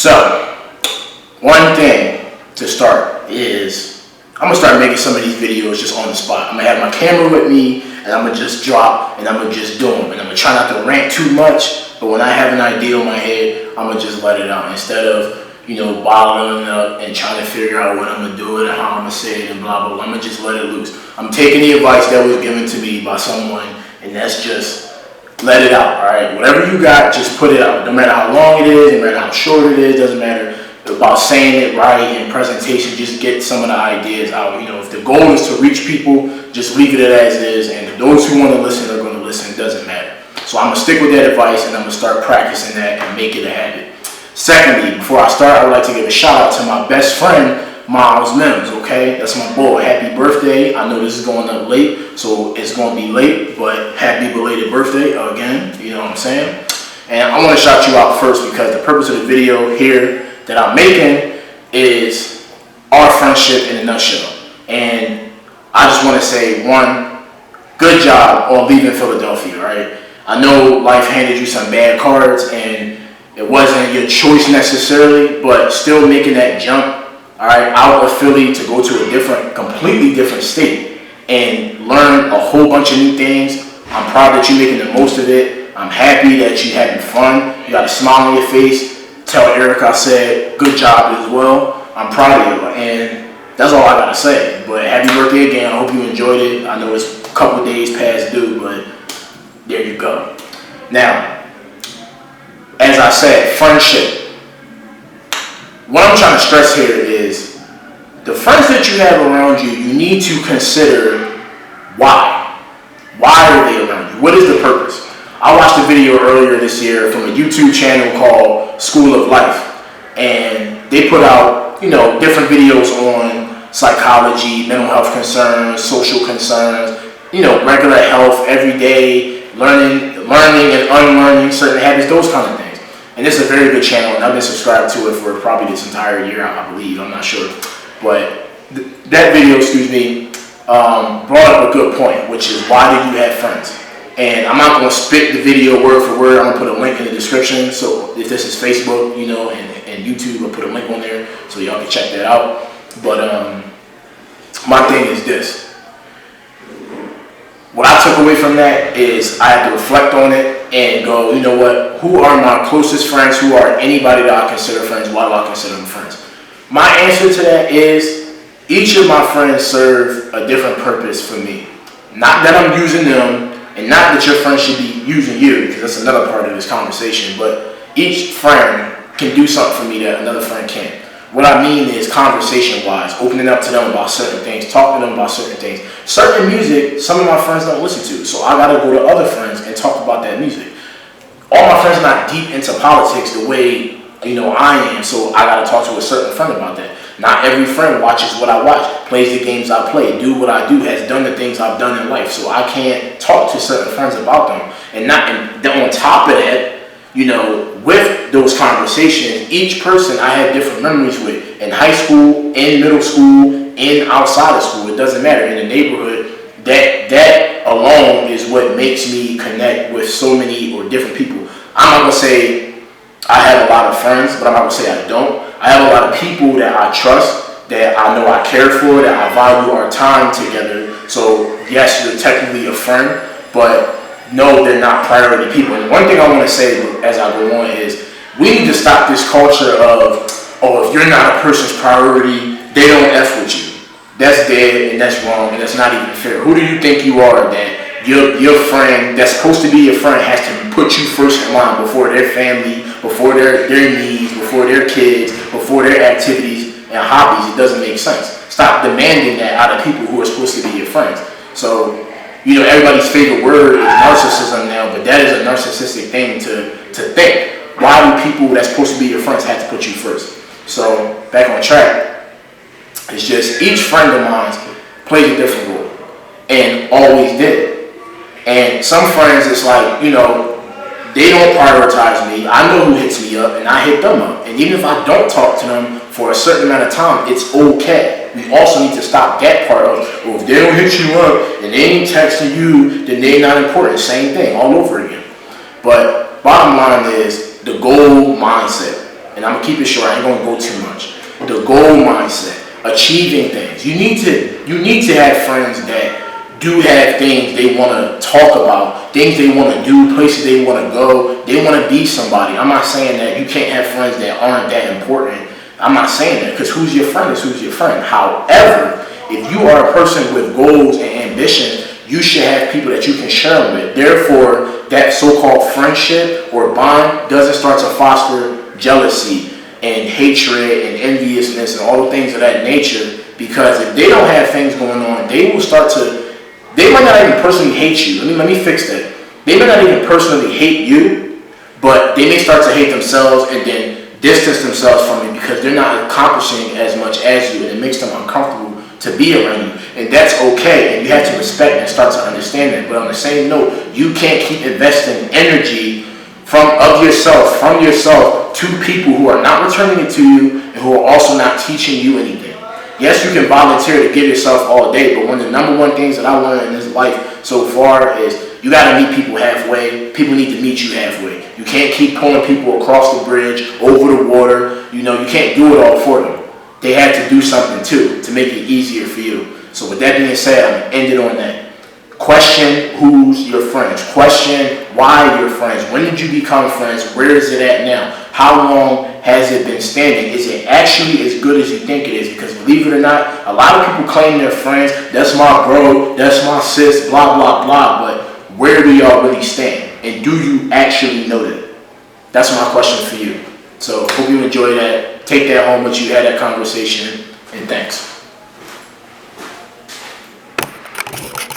So, one thing to start is I'm gonna start making some of these videos just on the spot. I'm gonna have my camera with me and I'm gonna just drop and I'm gonna just do them. And I'm gonna try not to rant too much, but when I have an idea in my head, I'm gonna just let it out instead of, bottling it up and trying to figure out what I'm gonna do it and how I'm gonna say it and blah, blah, blah. I'm gonna just let it loose. I'm taking the advice that was given to me by someone, and that's just let it out, all right? Whatever you got, just put it out. No matter how long it is, no matter how short it is, doesn't matter about saying it right in presentation, just get some of the ideas out. If the goal is to reach people, just leave it as is, and those who want to listen are going to listen. It doesn't matter. So I'm going to stick with that advice, and I'm going to start practicing that and make it a habit. Secondly, before I start, I would like to give a shout out to my best friend, Miles Mims, okay? That's my boy. Happy birthday. I know this is going up late, so it's going to be late, but happy belated birthday again, you know what I'm saying? And I want to shout you out first because the purpose of the video here that I'm making is our friendship in a nutshell. And I just want to say, one, good job on leaving Philadelphia, right? I know life handed you some bad cards and it wasn't your choice necessarily, but still making that jump, all right, out of Philly to go to a completely different state and learn a whole bunch of new things. I'm proud that you're making the most of it. I'm happy that you're having fun. You got a smile on your face. Tell Eric I said good job as well. I'm proud of you, and that's all I gotta say. But happy birthday again. I hope you enjoyed it. I know it's a couple days past due, but there you go. Now, as I said, friendship. What I'm trying to stress here is the friends that you have around you, you need to consider why. Why are they around you? What is the purpose? I watched a video earlier this year from a YouTube channel called School of Life, and they put out, different videos on psychology, mental health concerns, social concerns, regular health, everyday learning and unlearning certain habits, those kind of things. And this is a very good channel, and I've been subscribed to it for probably this entire year, I believe, I'm not sure. But that video, brought up a good point, which is why do you have friends? And I'm not going to spit the video word for word. I'm going to put a link in the description. So if this is Facebook, and YouTube, I'll put a link on there so y'all can check that out. But my thing is this. What I took away from that is I had to reflect on it and go, you know what? Who are my closest friends? Who are anybody that I consider friends? Why do I consider them friends? My answer to that is each of my friends serve a different purpose for me. Not that I'm using them, and not that your friend should be using you, because that's another part of this conversation, but each friend can do something for me that another friend can't. What I mean is conversation-wise, opening up to them about certain things, talking to them about certain things. Certain music, some of my friends don't listen to, so I gotta go to other friends and talk about that music. All my friends are not deep into politics the way, I am, so I gotta talk to a certain friend about that. Not every friend watches what I watch, plays the games I play, do what I do, has done the things I've done in life. So I can't talk to certain friends about them. And on top of that, with those conversations, each person I had different memories with. In high school, in middle school, in outside of school, it doesn't matter. In the neighborhood, that alone is what makes me connect with so many or different people. I'm not going to say I have a lot of friends, but I'm not going to say I don't. I have a lot of people that I trust, that I know I care for, that I value our time together. So yes, you're technically a friend, but no, they're not priority people. And one thing I want to say as I go on is we need to stop this culture of, if you're not a person's priority, they don't F with you. That's dead and that's wrong and that's not even fair. Who do you think you are that your friend that's supposed to be your friend has to put you first in line before their family, before their needs, before their kids, before their activities and hobbies? It doesn't make sense. Stop demanding that out of people who are supposed to be your friends. So, everybody's favorite word is narcissism now, but that is a narcissistic thing to think. Why do people that's supposed to be your friends have to put you first? So, back on track. It's just each friend of mine plays a different role and always did. And some friends, it's like, they don't prioritize me. I know who hits me up and I hit them up. And even if I don't talk to them for a certain amount of time, it's okay. We also need to stop that part of, if they don't hit you up and they ain't texting you, then they're not important. Same thing all over again. But bottom line is the goal mindset. and I'm gonna keep it short. I ain't gonna go too much. The goal mindset, achieving things. You need to have friends that do have things they want to talk about, things they want to do, places they want to go. They want to be somebody. I'm not saying that you can't have friends that aren't that important. I'm not saying that, because who's your friend is who's your friend. However, if you are a person with goals and ambitions, you should have people that you can share them with. Therefore, that so-called friendship or bond doesn't start to foster jealousy and hatred and enviousness and all the things of that nature, because if they don't have things going on, they might not even personally hate you. Let me fix that. They may not even personally hate you, but they may start to hate themselves and then distance themselves from you because they're not accomplishing as much as you, and it makes them uncomfortable to be around you. And that's okay, and you have to respect and start to understand that. But on the same note, you can't keep investing energy from yourself to people who are not returning it to you and who are also not teaching you anything. Yes, you can volunteer to give yourself all day, but one of the number one things that I learned in this life so far is you got to meet people halfway. People need to meet you halfway. You can't keep pulling people across the bridge, over the water. You can't do it all for them. They had to do something too to make it easier for you. So with that being said, I'm going to end it on that. Question who's your friends. Question why you're friends. When did you become friends? Where is it at now? How long has it been standing? Is it actually as good as you think it is? Because believe it or not, a lot of people claim they're friends. That's my bro, that's my sis, blah, blah, blah. But where do y'all really stand? And do you actually know that? That's my question for you. So hope you enjoy that. Take that home with you, had that conversation, and thanks.